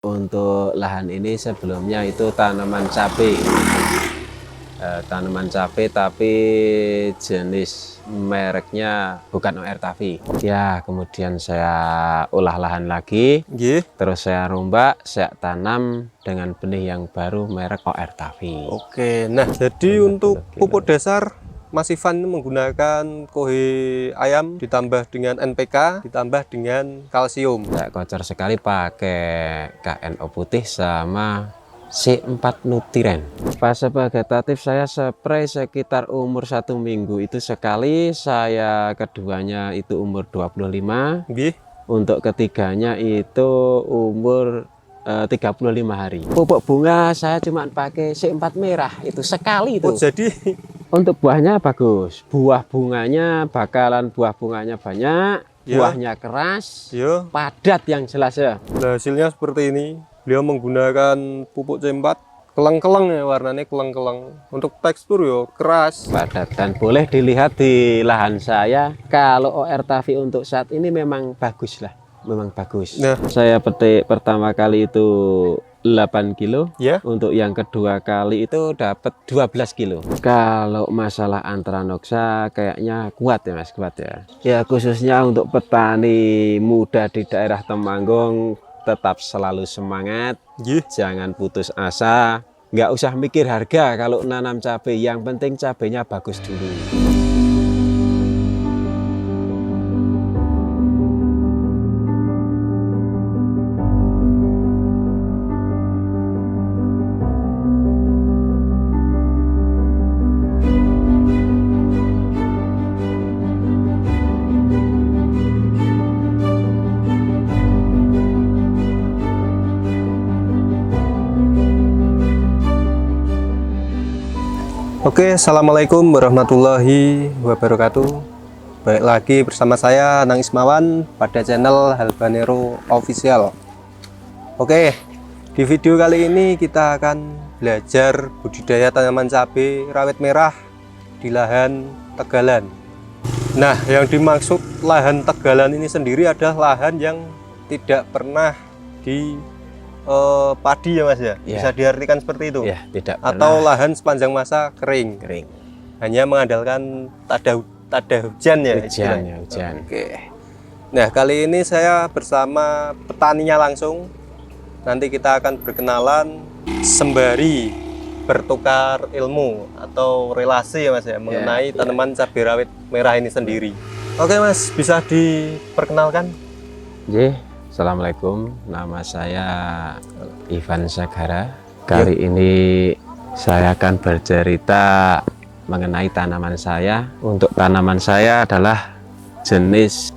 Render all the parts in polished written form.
Untuk lahan ini sebelumnya itu tanaman cabai, tapi jenis mereknya bukan OR Tavi. Ya, kemudian saya olah lahan lagi, terus saya rombak, saya tanam dengan benih yang baru merek OR Tavi. Oke, nah jadi untuk pupuk dasar Mas Ivan menggunakan kohe ayam ditambah dengan NPK ditambah dengan kalsium. Saya kocor sekali pakai KNO putih sama C4 Nutriren. Fase vegetatif saya spray sekitar umur 1 minggu itu sekali, saya keduanya itu umur 25. Untuk ketiganya itu umur 35 hari. Pupuk bunga saya cuma pakai C4 merah itu sekali itu. Oh, jadi untuk buahnya bagus. Buah bunganya buah bunganya banyak, buahnya keras, padat yang jelas ya. Nah, hasilnya seperti ini. Beliau menggunakan pupuk C4 keleng-keleng ya, warnanya keleng-keleng. Untuk tekstur yo keras, padat, dan boleh dilihat di lahan saya kalau OR Tavi untuk saat ini memang bagus lah. Memang bagus. Nah, saya petik pertama kali itu 8 kilo, untuk yang kedua kali itu dapat 12 kilo. Kalau masalah Antranoxa kayaknya kuat ya Mas, kuat ya. Ya khususnya untuk petani muda di daerah Temanggung, tetap selalu semangat, jangan putus asa, nggak usah mikir harga kalau nanam cabai, yang penting cabainya bagus dulu. Oke, assalamualaikum warahmatullahi wabarakatuh. Baik lagi bersama saya Anang Ismawan pada channel Halbanero Official. Oke, di video kali ini kita akan belajar budidaya tanaman cabai rawit merah di lahan tegalan. Nah, yang dimaksud lahan tegalan ini sendiri adalah lahan yang tidak pernah di padi ya Mas ya, bisa diartikan seperti itu ya, tidak atau pernah. Lahan sepanjang masa kering, hanya mengandalkan tada hujan ya, hujan. Oke. Nah, kali ini saya bersama petaninya langsung, nanti kita akan berkenalan sembari bertukar ilmu atau relasi ya Mas ya, mengenai tanaman cabai rawit merah ini sendiri. Oke Mas, bisa diperkenalkan? Assalamualaikum, nama saya Ivan Sagara. Kali ini saya akan bercerita mengenai tanaman saya. Untuk tanaman saya adalah jenis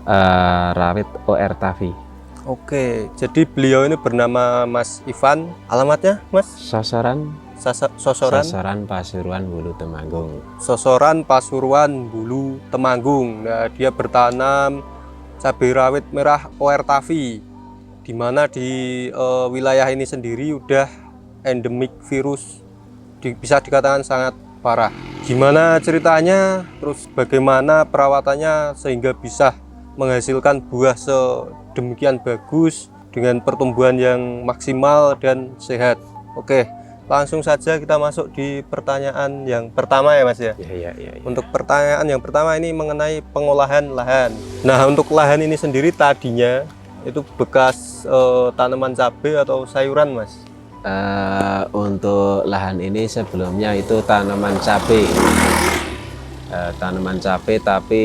rawit OR Tavi. Oke, jadi beliau ini bernama Mas Ivan. Alamatnya Mas? Sosoran Pasuruan Bulu Temanggung. Sosoran Pasuruan Bulu Temanggung. Nah, dia bertanam cabai rawit merah OR Tavi, di mana di wilayah ini sendiri udah endemik virus, bisa dikatakan sangat parah. Gimana ceritanya, terus bagaimana perawatannya sehingga bisa menghasilkan buah sedemikian bagus dengan pertumbuhan yang maksimal dan sehat. Oke, langsung saja kita masuk di pertanyaan yang pertama ya Mas ya. Untuk pertanyaan yang pertama ini mengenai pengolahan lahan. Nah, untuk lahan ini sendiri tadinya itu bekas tanaman cabai atau sayuran Mas? Untuk lahan ini sebelumnya itu tanaman cabai, tapi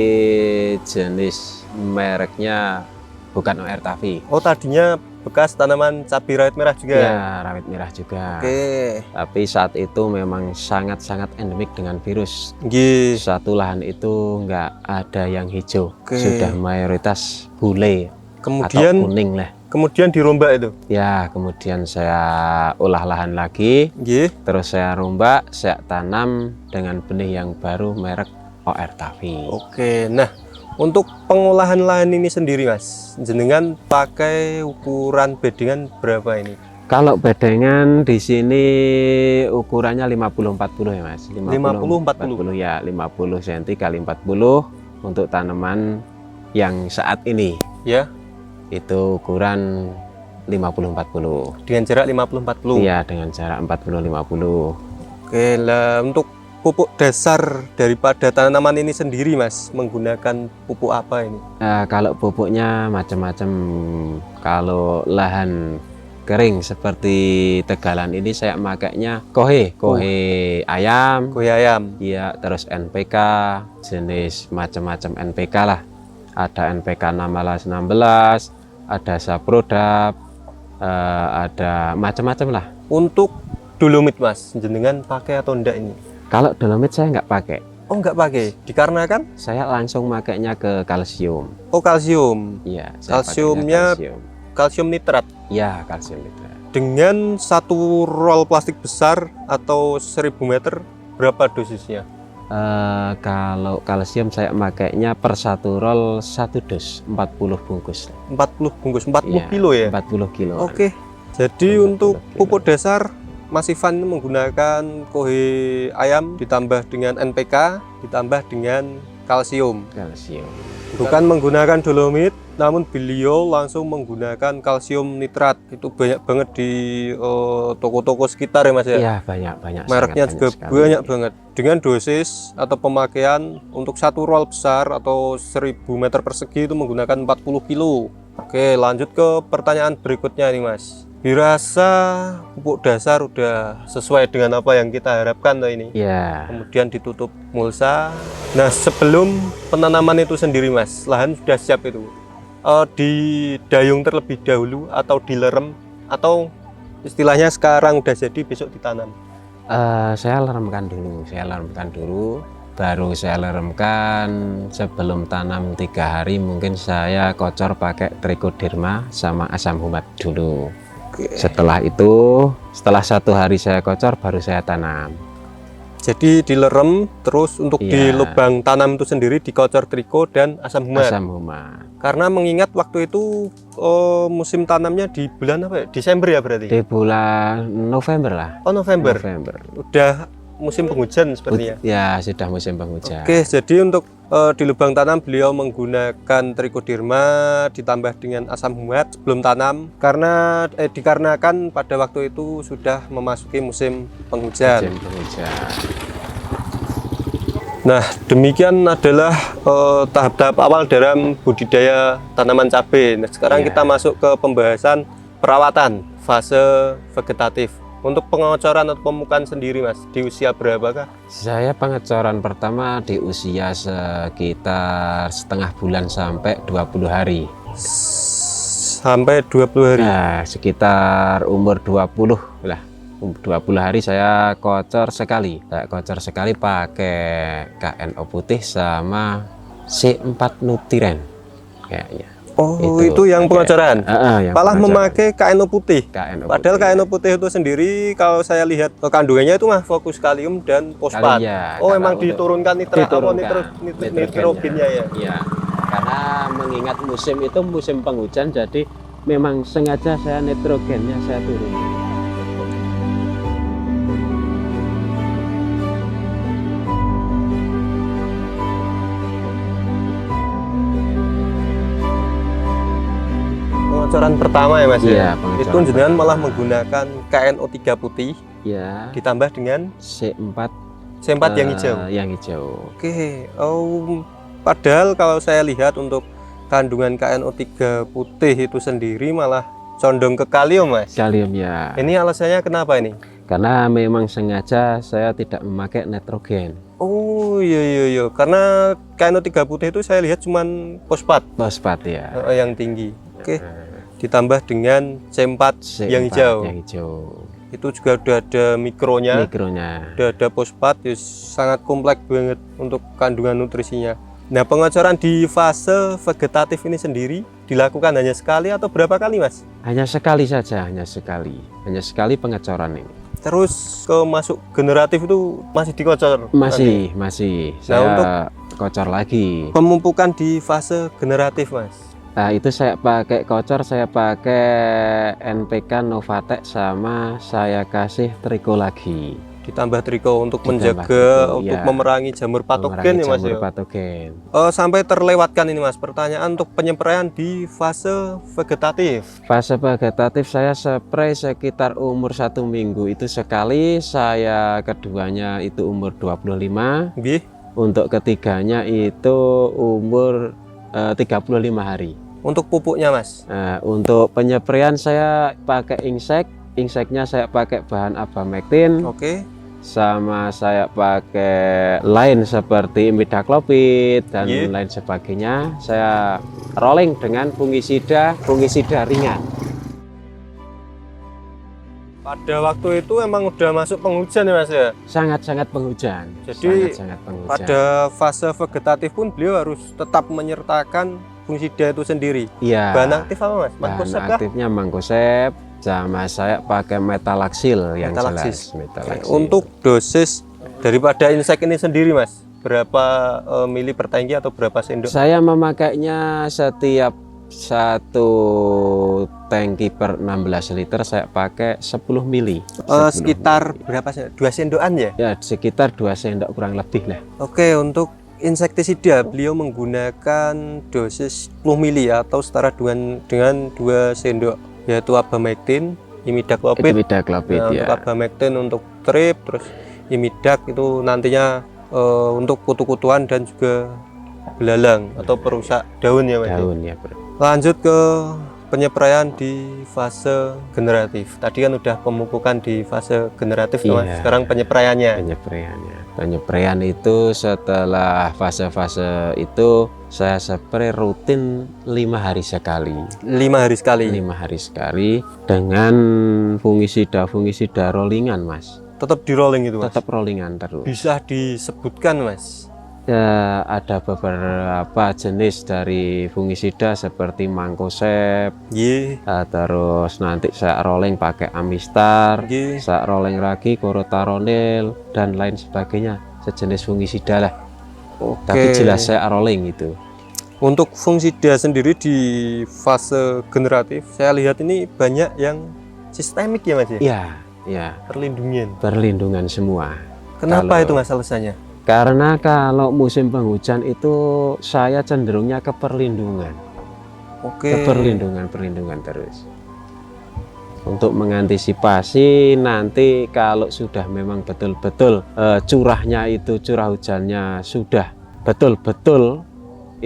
jenis mereknya bukan OR Tavi. Oh, tadinya bekas tanaman cabai rawit merah juga? Ya, rawit merah juga. Oke. Tapi saat itu memang sangat-sangat endemik dengan virus. Satu lahan itu nggak ada yang hijau, sudah mayoritas bule kemudian, atau kuning lah. Kemudian dirombak itu? Ya, kemudian saya olah lahan lagi, terus saya rombak, saya tanam dengan benih yang baru merek OR Tavi. Oke, nah untuk pengolahan lahan ini sendiri Mas, jenengan pakai ukuran bedengan berapa ini? Kalau bedengan di sini ukurannya 50-40 ya Mas. 50-40 ya, 50 cm kali 40 untuk tanaman yang saat ini. Ya. Itu ukuran 50-40. Dengan jarak 50-40? Iya, dengan jarak 40-50. Oke, lah untuk pupuk dasar daripada tanaman ini sendiri Mas, menggunakan pupuk apa ini? Kalau pupuknya macam-macam. Kalau lahan kering seperti Tegalan ini saya makainya kohe ayam. Kohe ayam. Iya, terus NPK, jenis macam-macam NPK lah. Ada NPK 16, ada Saprodap, ada macam-macam lah. Untuk dolomit Mas, jenengan pakai atau enggak ini? Kalau dolomit saya nggak pakai. Oh, nggak pakai? Dikarenakan? Saya langsung makainya ke kalsium. Oh, kalsium. Iya. Kalsiumnya kalsium nitrat. Iya, kalsium nitrat. Dengan satu roll plastik besar atau 1000 meter, berapa dosisnya? Kalau kalsium saya makainya per satu roll 1 dos, 40 bungkus. 40 bungkus, 40 iya, kilo ya? 40 kilo. Oke. Jadi untuk pupuk dasar Mas Ivan menggunakan kohe ayam ditambah dengan NPK ditambah dengan kalsium. Bukan menggunakan dolomit, namun beliau langsung menggunakan kalsium nitrat. Itu banyak banget di toko-toko sekitar ya Mas ya? Iya, banyak. Mereknya juga banyak banget. Dengan dosis atau pemakaian untuk satu roll besar atau 1000 meter persegi itu menggunakan 40 kilo. Oke, lanjut ke pertanyaan berikutnya nih Mas. Dirasa pupuk dasar udah sesuai dengan apa yang kita harapkan ini. Iya. Kemudian ditutup mulsa. Nah, sebelum penanaman itu sendiri Mas, lahan sudah siap itu. Didayung terlebih dahulu atau dilerem atau istilahnya sekarang udah jadi besok ditanam? Saya leremkan dulu. Baru saya leremkan sebelum tanam 3 hari. Mungkin saya kocor pakai Trichoderma sama asam humat dulu. Setelah itu, setelah 1 hari saya kocor, baru saya tanam. Jadi dilerem, terus untuk di lubang tanam itu sendiri dikocor triko dan asam humat. Karena mengingat waktu itu musim tanamnya di bulan apa ya? Desember ya berarti? Di bulan November lah. Oh, November. Udah musim penghujan sepertinya. Ya, sudah musim penghujan. Oke, jadi untuk di lubang tanam beliau menggunakan Trichoderma ditambah dengan asam humat sebelum tanam karena dikarenakan pada waktu itu sudah memasuki musim penghujan. Nah, demikian adalah tahap-tahap awal dalam budidaya tanaman cabai. Nah, sekarang kita masuk ke pembahasan perawatan fase vegetatif. Untuk pengecoran atau pemupukan sendiri Mas, di usia berapakah? Saya pengecoran pertama di usia sekitar setengah bulan sampai 20 hari. Sampai 20 hari? Nah, sekitar umur 20 lah. 20 hari saya kocor sekali. Saya kocor sekali pakai KNO putih sama C4 Nutriren kayaknya. Oh, itu yang pengecoran? Malah memakai KNO putih? Padahal KNO putih itu sendiri kalau saya lihat kandungannya itu mah fokus kalium dan fosfat. Oh, memang diturunkan nitrogennya ya? Iya, karena mengingat musim itu musim penghujan, jadi memang sengaja saya nitrogennya saya turun. Pengecoran pertama ya Mas ya? Itu jenengan malah menggunakan KNO3 putih ditambah dengan C4 yang hijau? Yang hijau. Oke, padahal kalau saya lihat untuk kandungan KNO3 putih itu sendiri malah condong ke kalium Mas? Kalium ya. Ini alasannya kenapa ini? Karena memang sengaja saya tidak memakai nitrogen. Oh iya, karena KNO3 putih itu saya lihat cuman fosfat ya, yang tinggi. Oke. Ditambah dengan C4 yang hijau. Itu juga udah ada mikronya. Udah ada fosfat, sangat kompleks banget untuk kandungan nutrisinya. Nah, pengecoran di fase vegetatif ini sendiri dilakukan hanya sekali atau berapa kali Mas? Hanya sekali saja, hanya sekali pengecoran ini. Terus ke masuk generatif itu masih dikocor? Masih. Saya untuk kocor lagi. Pemupukan di fase generatif Mas? Nah, itu saya pakai kocor, saya pakai NPK Novatek sama saya kasih Triko lagi. Ditambah triko untuk Ditambah menjaga, triko, untuk ya. memerangi jamur patogen ya Mas Jamur ya. patogen. Sampai terlewatkan ini Mas, pertanyaan untuk penyempraian di fase vegetatif. Fase vegetatif saya spray sekitar umur 1 minggu itu sekali, saya keduanya itu umur 25. Nggih. Untuk ketiganya itu umur 35 hari. Untuk pupuknya Mas? Untuk penyepraian saya pakai inseknya saya pakai bahan Abamectin. Oke. Sama saya pakai lain seperti imidacloprid dan lain sebagainya. Saya rolling dengan fungisida ringan. Pada waktu itu emang udah masuk penghujan ya Mas ya? Sangat-sangat penghujan. Jadi sangat penghujan. Pada fase vegetatif pun beliau harus tetap menyertakan fungisida itu sendiri. Iya. Bahan aktif apa Mas? Bahan aktifnya Mancozeb, sama saya pakai Metalaxyl yang jelas. Metalaxyl. Untuk dosis daripada insek ini sendiri Mas, berapa mili per tangki atau berapa sendok? Saya memakainya setiap 1 tangki per 16 liter saya pakai 10 mili. Sekitar berapa sendok? 2 sendokan ya? Ya, sekitar 2 sendok kurang lebih lah. Oke, untuk insektisida beliau menggunakan dosis 10 mili atau setara dengan 2 sendok, yaitu Abamectin, imidacloprid. Imidacloprid ya. Untuk Abamectin untuk trip, terus imidac itu nantinya untuk kutu-kutuan dan juga belalang atau perusak daun ya Mas. Daun ya, Bro. Lanjut ke penyepraian di fase generatif. Tadi kan udah pemupukan di fase generatif Mas. Sekarang penyepraiannya. Penyepraian itu setelah fase-fase itu saya spray rutin 5 hari sekali. 5 hari sekali. 5 hari sekali dengan fungisida rollingan Mas. Tetap di rolling itu Mas. Tetap rollingan terus. Bisa disebutkan Mas? Ya, ada beberapa jenis dari fungisida seperti Mancozeb. Terus nanti saya rolling pakai Amistar. Saya rolling lagi Chlorothalonil dan lain sebagainya, sejenis fungisida lah. Tapi jelas saya rolling itu. Untuk fungisida sendiri di fase generatif, saya lihat ini banyak yang sistemik ya Mas? Ya. Perlindungan semua. Kenapa itu Mas alasannya? Karena kalau musim penghujan itu saya cenderungnya ke perlindungan. Perlindungan terus. Untuk mengantisipasi nanti kalau sudah memang betul-betul curah hujannya sudah betul-betul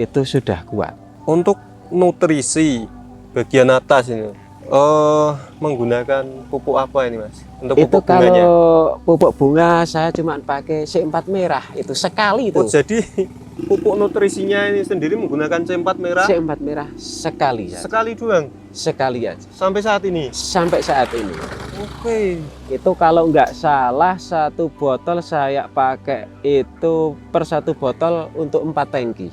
itu sudah kuat. Untuk nutrisi bagian atas ini menggunakan pupuk apa ini Mas? Untuk itu pupuk bunganya? Kalau pupuk bunga saya cuma pakai C4 merah itu sekali itu. Jadi pupuk nutrisinya ini sendiri menggunakan C4 merah? C4 merah sekali saja. Sekali doang? Sekali aja. Sampai saat ini? Sampai saat ini. Oke. Itu kalau nggak salah 1 botol saya pakai itu per 1 botol untuk 4 tangki.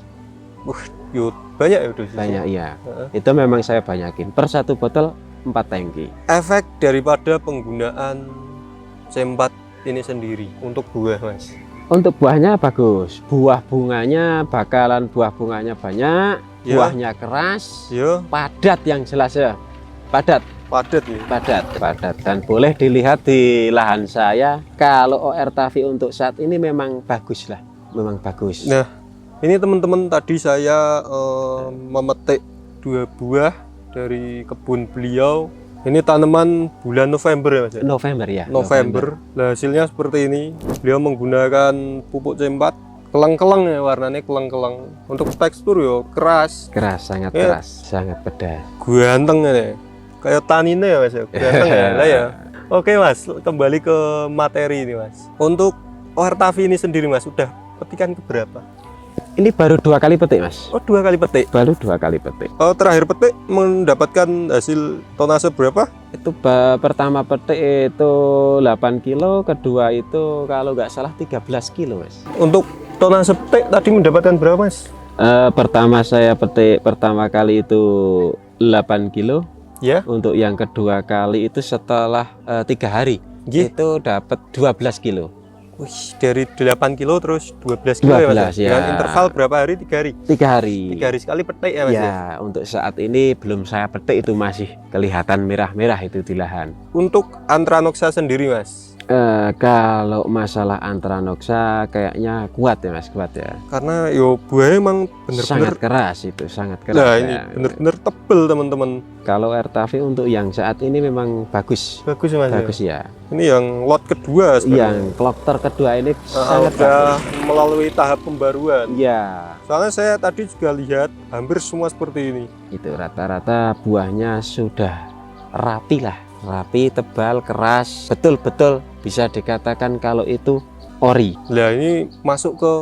Banyak ya udah. Banyak ya. Itu memang saya banyakin per 1 botol 4 tangki. Efek daripada penggunaan C4 ini sendiri untuk buah Mas? Untuk buahnya bagus. Buah bunganya banyak, buahnya keras, padat yang jelas ya. Padat dan boleh dilihat di lahan saya. Kalau OR Tavi untuk saat ini memang bagus lah, memang bagus. Nah, ini teman-teman tadi saya memetik 2 buah dari kebun beliau. Ini tanaman bulan November ya Mas? November. Nah, hasilnya seperti ini. Beliau menggunakan pupuk C4, keleng-keleng ya, warnanya keleng-keleng. Untuk tekstur yo keras, sangat keras, sangat pedas. Ganteng ya, kayak tanine ya Mas. Ganteng ya. Oke Mas, kembali ke materi ini Mas. Untuk OR Tavi ini sendiri Mas, udah petikan keberapa? Ini baru 2 kali petik Mas. 2 kali petik? Baru 2 kali petik. Terakhir petik mendapatkan hasil tonase berapa? Itu pertama petik itu 8 kilo, kedua itu kalau nggak salah 13 kilo Mas. Untuk tonase petik tadi mendapatkan berapa Mas? Pertama saya petik pertama kali itu 8 kilo. Ya. Untuk yang kedua kali itu setelah 3 hari itu dapat 12 kilo. Wih, dari 8 kilo terus 12 kilo 12, ya Mas? ya. Dengan interval berapa hari? 3 hari? 3 hari. 3 hari sekali petik ya Mas? Ya, untuk saat ini belum saya petik itu masih kelihatan merah-merah itu di lahan. Untuk Anthranoxa sendiri Mas? Kalau masalah Anthranoxa kayaknya kuat ya Mas, kuat ya. Karena yo buahnya emang bener-bener sangat keras itu, sangat keras. Nah ini ya. bener-bener tebel teman-teman. Kalau RTAV untuk yang saat ini memang bagus. Bagus Mas. Bagus ya. Ini yang lot kedua sebenarnya. Yang kloter kedua ini sangat udah bagus. melalui tahap pembaruan. Ya. Soalnya saya tadi juga lihat hampir semua seperti ini. Itu rata-rata buahnya sudah rapi lah, rapi, tebal, keras, betul-betul bisa dikatakan kalau itu ori. Nah ini masuk ke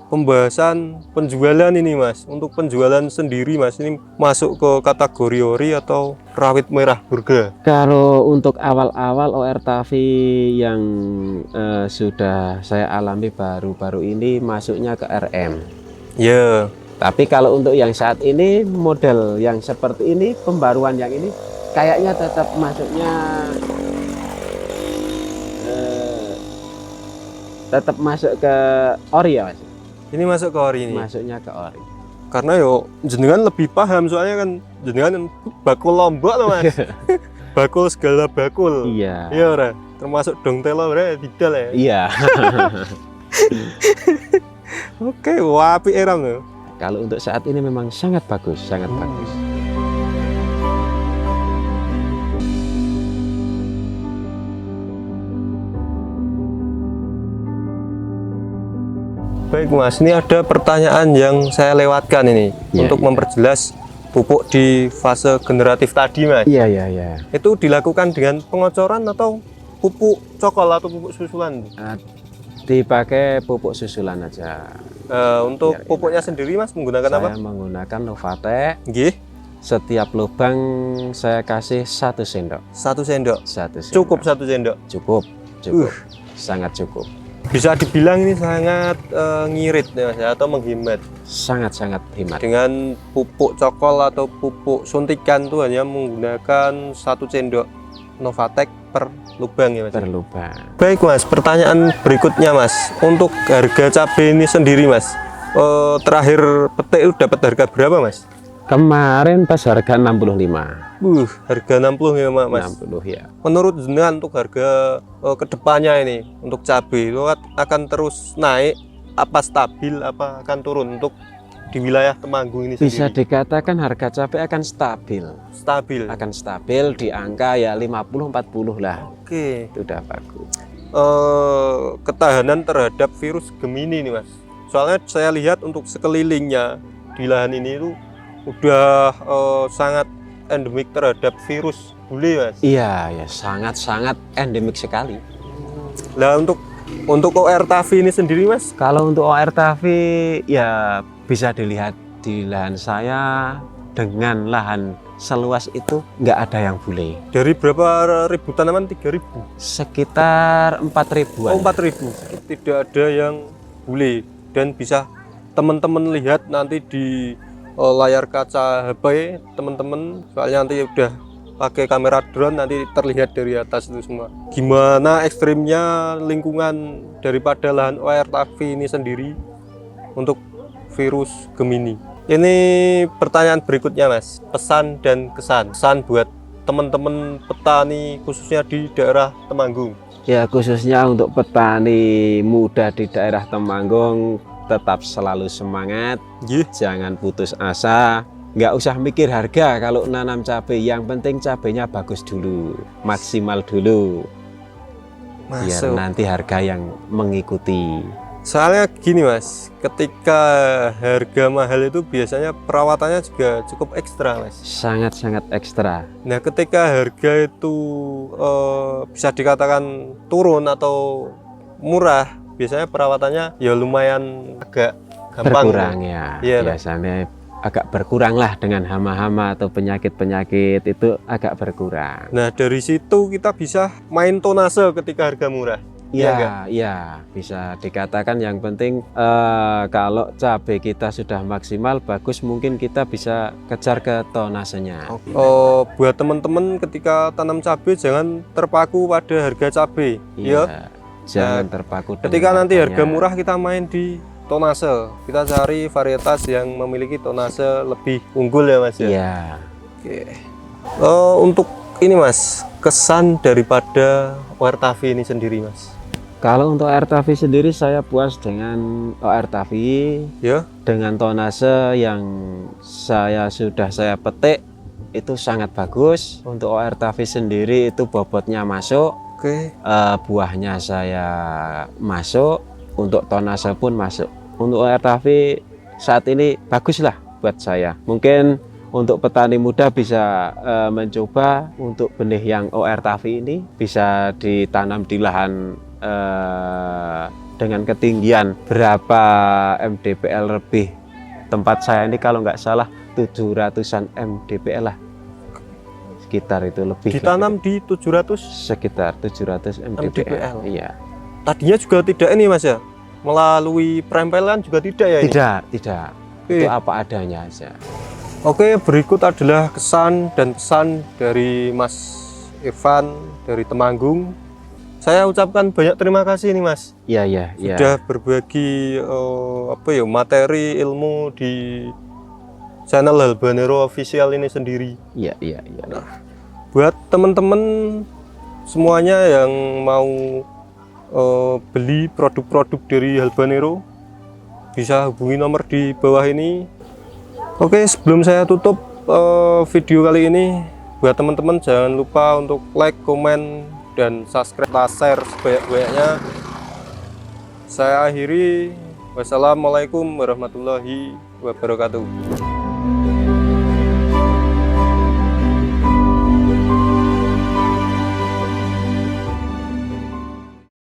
pembahasan penjualan ini Mas. Untuk penjualan sendiri Mas, ini masuk ke kategori ori atau rawit merah burga? Kalau untuk awal-awal ORTAV yang sudah saya alami baru-baru ini masuknya ke RM. Ya. Tapi kalau untuk yang saat ini model yang seperti ini, pembaruan yang ini kayaknya tetap masuknya tetap masuk ke ori ya Mas. Ini masuk ke ori ini. Masuknya ke ori. Karena yo jenengan lebih paham soalnya kan jenengan bakul lombok loh Mas. Bakul segala bakul. Iya. Iya ora. Termasuk dong telo ora tidak ya. Iya. Oke, wapi eram loh. Kalau untuk saat ini memang sangat bagus, sangat bagus. Baik Mas, ini ada pertanyaan yang saya lewatkan ini Ya, untuk ya. memperjelas pupuk di fase generatif tadi Mas. Iya, iya, iya. Itu dilakukan dengan pengocoran atau pupuk cokol atau pupuk susulan? Dipakai pupuk susulan aja. Untuk Ya, pupuknya sendiri Mas menggunakan apa? Saya menggunakan Novatek. Nggih, Setiap lubang saya kasih 1 sendok. 1 sendok. 1 sendok. Cukup 1 sendok. Cukup, cukup. Sangat cukup. Bisa dibilang ini sangat ngirit ya Mas, atau menghemat. Sangat-sangat hemat. Dengan pupuk cokol atau pupuk suntikan itu hanya menggunakan 1 sendok Novatek per lubang ya Mas. Per lubang. Baik Mas, pertanyaan berikutnya Mas. Untuk harga cabai ini sendiri Mas, terakhir petik itu dapat harga berapa Mas? Kemarin pas harga 65. Harga 60 ya Mas. 60 ya. Menurut jenengan untuk harga kedepannya ini untuk cabai itu akan terus naik, apa stabil, apa akan turun untuk di wilayah Temanggung ini Bisa sendiri? dikatakan harga cabai akan stabil. Stabil. Akan stabil di angka ya 50-40 lah. Oke. Itu udah bagus. Ketahanan terhadap virus Gemini nih Mas. Soalnya saya lihat untuk sekelilingnya di lahan ini itu udah sangat endemik terhadap virus bule Mas. Iya, ya sangat-sangat endemik sekali. Nah untuk ORTAV ini sendiri Mas, Kalau untuk ORTAV ya bisa dilihat di lahan saya dengan lahan seluas itu nggak ada yang bule. dari berapa ribu tanaman? 3.000? Sekitar 4.000-an. Oh 4.000. Tidak ada yang bule dan bisa teman-teman lihat nanti di layar kaca HP teman-teman, soalnya nanti udah pakai kamera drone nanti terlihat dari atas itu semua. Gimana ekstrimnya lingkungan daripada lahan ORTAV ini sendiri untuk virus Gemini? Ini pertanyaan berikutnya Mas, pesan dan kesan. Pesan buat teman-teman petani khususnya di daerah Temanggung. Ya khususnya untuk petani muda di daerah Temanggung, tetap selalu semangat, jangan putus asa, nggak usah mikir harga kalau nanam cabai, yang penting cabainya bagus dulu, maksimal dulu, biar nanti harga yang mengikuti. Soalnya gini Mas, ketika harga mahal itu biasanya perawatannya juga cukup ekstra Mas. Sangat-sangat ekstra. Nah ketika harga itu bisa dikatakan turun atau murah, biasanya perawatannya ya lumayan agak gampang. Berkurang ya, Iya, biasanya agak berkurang lah dengan hama-hama atau penyakit-penyakit itu agak berkurang. Nah dari situ kita bisa main tonase ketika harga murah. Iya, iya, bisa dikatakan yang penting kalau cabai kita sudah maksimal bagus, mungkin kita bisa kejar ke tonasenya. Buat teman-teman ketika tanam cabai jangan terpaku pada harga cabai. Iya. Jangan terpaku. Ketika nanti harga murah kita main di tonase, kita cari varietas yang memiliki tonase lebih unggul ya Mas ya. Iya. Oke. Untuk ini Mas, kesan daripada OR-Tavi ini sendiri Mas. Kalau untuk OR-Tavi sendiri saya puas dengan OR-Tavi ya, dengan tonase yang saya petik itu sangat bagus. Untuk OR-Tavi sendiri itu bobotnya masuk, buahnya saya masuk, untuk tonase pun masuk. Untuk OR-Tavi saat ini baguslah buat saya. Mungkin untuk petani muda bisa mencoba untuk benih yang OR-Tavi ini bisa ditanam di lahan dengan ketinggian berapa mdpl lebih. Tempat saya ini kalau nggak salah 700-an mdpl lah, sekitar itu lebih. Ditanam di 700? Sekitar 700 mdpl. Iya. Tadinya juga tidak ini Mas ya, melalui perempelan juga tidak ya? Tidak. Itu apa adanya aja. Oke, berikut adalah kesan dan pesan dari Mas Irfan dari Temanggung. Saya ucapkan banyak terima kasih nih Mas. Iya. Sudah berbagi materi ilmu di channel Halbanero Official ini sendiri. Iya. Nah, buat teman-teman semuanya yang mau beli produk-produk dari Halbanero, bisa hubungi nomor di bawah ini. Oke, sebelum saya tutup video kali ini, buat teman-teman jangan lupa untuk like, komen, dan subscribe, share sebanyak-banyaknya. Saya akhiri. Wassalamualaikum warahmatullahi wabarakatuh.